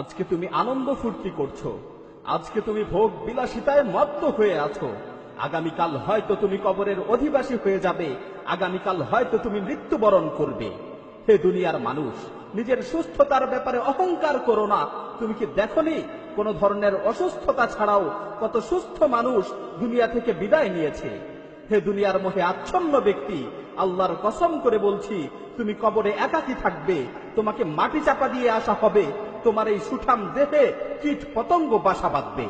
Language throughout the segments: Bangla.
আজকে তুমি আনন্দ ফুর্তি করছো, আজকে তুমি ভোগ বিলাসিতায় মত্ত হয়ে আছো। আগামীকাল হয়তো তুমি কবরের অধিবাসী হয়ে যাবে, আগামীকাল হয়তো তুমি মৃত্যুবরণ করবে। হে দুনিয়ার মানুষ, নিজের সুস্থতার ব্যাপারে অহংকার করো না। তুমি কি দেখোনি কোন ধরনের অসুস্থতা ছাড়াও কত সুস্থ মানুষ দুনিয়া থেকে বিদায় নিয়েছে? হে দুনিয়ার মোহে আচ্ছন্ন ব্যক্তি, আল্লাহর কসম করে বলছি, তুমি কবরে একাকী থাকবে, তোমাকে মাটি চাপা দিয়ে আসা হবে, তোমার এই সুঠাম দেহে কীট পতঙ্গ বাসা বাঁধবে।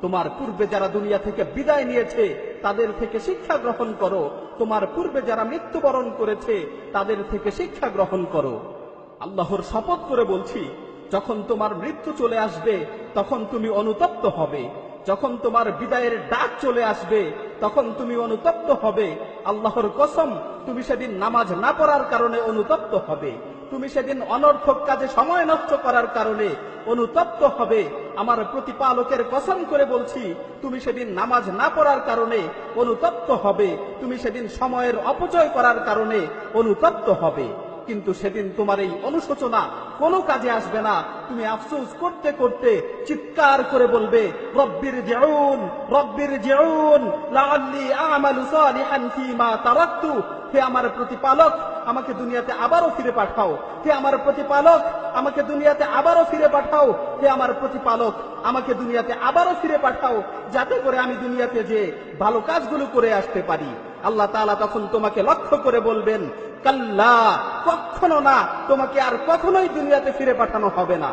তোমার পূর্বে যারা দুনিয়া থেকে বিদায় নিয়েছে তাদের থেকে শিক্ষা গ্রহণ করো, তোমার পূর্বে যারা মৃত্যুবরণ করেছে তাদের থেকে শিক্ষা গ্রহণ করো। আল্লাহর শপথ করে বলছি, যখন তোমার মৃত্যু চলে আসবে তখন তুমি অনুতপ্ত হবে, যখন তোমার বিদায়ের ডাক চলে আসবে তখন তুমি অনুতপ্ত হবে। আল্লাহর কসম, তুমি সেদিন নামাজ না পড়ার কারণে অনুতপ্ত হবে, তুমি সেদিন অনর্থক কাজে সময় নষ্ট করার কারণে অনুতপ্ত হবে। আমার প্রতিপালকের কসম করে বলছি, তুমি সেদিন নামাজ না পড়ার কারণে অনুতপ্ত হবে, তুমি সেদিন সময়ের অপচয় করার কারণে অনুতপ্ত হবে। কিন্তু সেদিন তোমার এই অনুশোচনা কোনো কাজে আসবে না। তুমি আফসোস করতে করতে চিৎকার করে বলবে, রব্বির জিউন, রব্বির জিউন লাআল্লি আমালু সালিহান ফীমা তারাকতু। হে আমার প্রতিপালক, আমাকে দুনিয়াতে আবারও ফিরে পাঠাও। হে আমার প্রতিপালক, আমাকে দুনিয়াতে আবারও ফিরে পাঠাও। হে আমার প্রতিপালক, আমাকে দুনিয়াতে আবারও ফিরে পাঠাও, যাতে করে আমি দুনিয়াতে যে ভালো কাজগুলো করে আসতে পারি। আল্লাহ তাআলা তখন তোমাকে লক্ষ্য করে বলবেন, কাল্লা, কখনো না, তোমাকে আর কখনোই দুনিয়াতে ফিরে পাঠানো হবে না।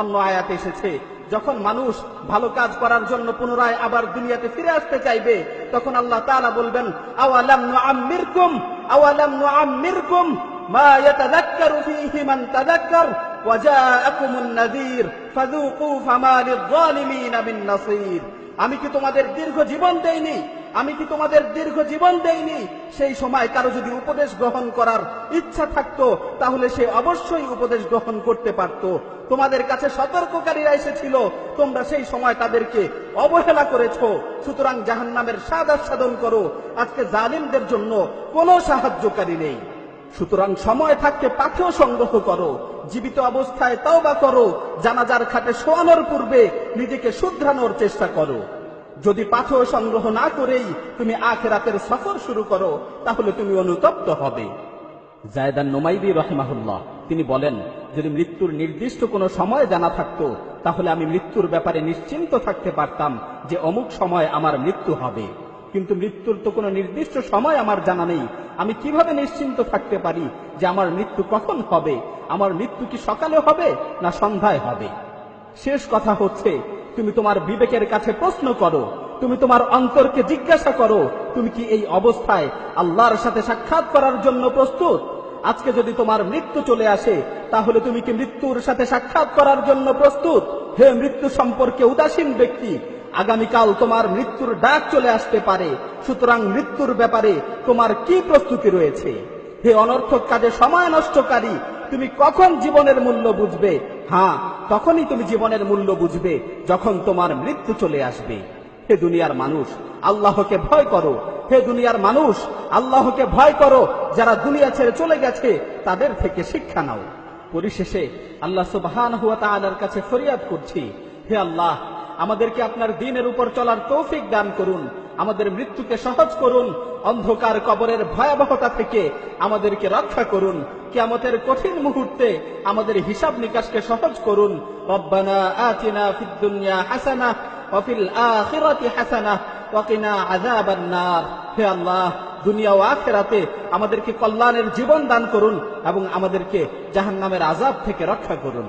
অন্য আয়াতে এসেছে, যখন মানুষ ভালো কাজ করার জন্য পুনরায় আবার দুনিয়াতে ফিরে আসতে চাইবে তখন আল্লাহ তাআলা বলবেন, আওয়ালাম নুআম্মিরকুম, আওয়ালাম নুআম্মিরকুম মা ইয়াতাযাক্কারু ফীহি মান তাযাক্কার ওয়া জাআকুমুন নাযীর ফাযুকু ফামা লিয-যালিমিনা মিন নাসীর। আমি কি তোমাদের দীর্ঘ জীবন দেইনি? আমি কি তোমাদের দীর্ঘ জীবন দেইনি? সেই সময় কারো যদি উপদেশ গ্রহণ করার ইচ্ছা থাকতো তাহলে সে অবশ্যই উপদেশ গ্রহণ করতে পারত। তোমাদের কাছে সতর্ককারীরা এসেছিল, তোমরা সেই সময় তাদেরকে অবহেলা করেছো। সুতরাং জাহান্নামের স্বাদ আস্বাদন করো। আজকে জালিমদের জন্য কোনো সাহায্যকারী নেই। সুতরাং সময় থাকতে পাথেয় সংগ্রহ করো, জীবিত অবস্থায় তওবা করো, জানাজার খাটে শোয়ানোর পূর্বে নিজেকে শুধরানোর চেষ্টা করো। যদি পাথেয় সংগ্রহ না করেই তুমি আখিরাতের সফর শুরু করো তাহলে তুমি অনুতপ্ত হবে। জায়দান নুমাইরি রাহিমাহুল্লাহ তিনি বলেন, যদি মৃত্যুর নির্দিষ্ট কোনো সময় জানা থাকতো তাহলে আমি মৃত্যুর ব্যাপারে নিশ্চিন্ত থাকতে পারতাম যে অমুক সময় আমার মৃত্যু হবে। কিন্তু মৃত্যুর তো কোনো নির্দিষ্ট সময় আমার জানা নেই। আমি কিভাবে নিশ্চিন্ত থাকতে পারি যে আমার মৃত্যু কখন হবে? আমার মৃত্যু কি সকালে হবে না সন্ধ্যায় হবে? শেষ কথা হচ্ছে, তুমি তোমার বিবেকের কাছে প্রশ্ন করো, তুমি তোমার অন্তরকে জিজ্ঞাসা করো, তুমি কি এই অবস্থায় আল্লাহর সাথে সাক্ষাৎ করার জন্য প্রস্তুত? আজকে যদি তোমার মৃত্যু চলে আসে তাহলে তুমি কি মৃত্যুর সাথে সাক্ষাৎ করার জন্য প্রস্তুত? হে মৃত্যু সম্পর্কে উদাসীন ব্যক্তি, আগামীকাল তোমার মৃত্যুর ডাক চলে আসতে পারে। সুতরাং মৃত্যুর ব্যাপারে তোমার কি প্রস্তুতি রয়েছে? হে অনর্থক কাজে সময় নষ্টকারী, তুমি কখন জীবনের মূল্য বুঝবে? হ্যাঁ, তখনই তুমি জীবনের মূল্য বুঝবে যখন তোমার মৃত্যু চলে আসবে। হে দুনিয়ার মানুষ, আল্লাহকে ভয় করো। হে দুনিয়ার মানুষ, আল্লাহকে ভয় করো। যারা দুনিয়া ছেড়ে চলে গেছে তাদের থেকে শিক্ষা নাও। পরিশেষে আল্লাহ সুবহানাহু ওয়া তাআলার কাছে ফরিয়াদ করছি, হে আল্লাহ, আমাদেরকে আপনার দ্বীনের উপর চলার তৌফিক দান করুন, আমাদের মৃত্যুকে সহজ করুন, অন্ধকার কবরের ভয়াবহতা থেকে আমাদেরকে রক্ষা করুন, কিয়ামতের কঠিন মুহূর্তে আমাদের হিসাব নিকাশকে সহজ করুন। রব্বানা আতিনা ফিদ দুনিয়া হাসানাহ ওয়া ফিল আখিরাতি হাসানাহ ওয়া কিনা আযাবান নার। হে আল্লাহ, দুনিয়া ও আখিরাতে আমাদেরকে কল্যাণের জীবন দান করুন এবং আমাদেরকে জাহান্নামের আযাব থেকে রক্ষা করুন।